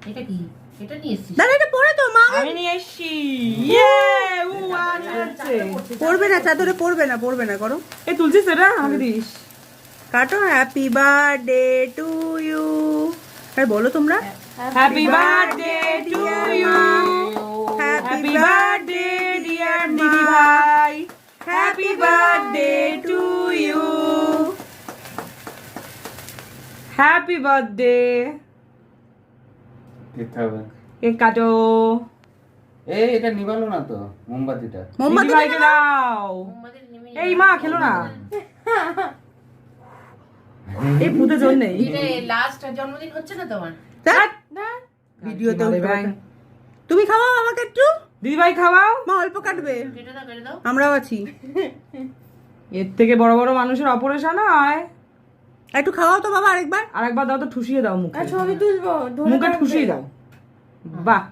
এটা কি? এটা নিয়ে এসেছিস? দাদা এটা পরে তো মা আমি নিয়ে এসছি। ইয়ে ও আছে। পড়বে না, চাদরে পড়বে না করো। এই তুলছিস এটা আমাকে দিস। কাটো। Happy birthday to you. আর বলো তোমরা happy birthday to you. Happy happy birthday dear দিদি ভাই। Happy birthday to you. Happy birthday. দিতে হবে। কেক কাটো। এই এটা নিভালো না তো মোমবাতিটা। মোমবাতি দিদি ভাইকে দাও। মোমবাতি নেমে এই মা খেলো না। এই ভূতে জোর নেই। এটা লাস্ট জন্মদিন হচ্ছে না তোমার? ভিডিওতে দিদি ভাই। তুমি খাওয়াও আমাকে একটু। দিদি ভাই খাওয়াও। মা অল্প কাটবে, কেটে দাও। আমরাও আছি। এর থেকে বড় বড় মানুষের অপারেশন হয়। একটু খাওয়াও তো বাবা আরেকবার। আরেকবার দাও তো, ঠুসিয়ে দাও মুখে। ছবি তুলবো, মুখে ঠুসিয়ে দাও। বাহ।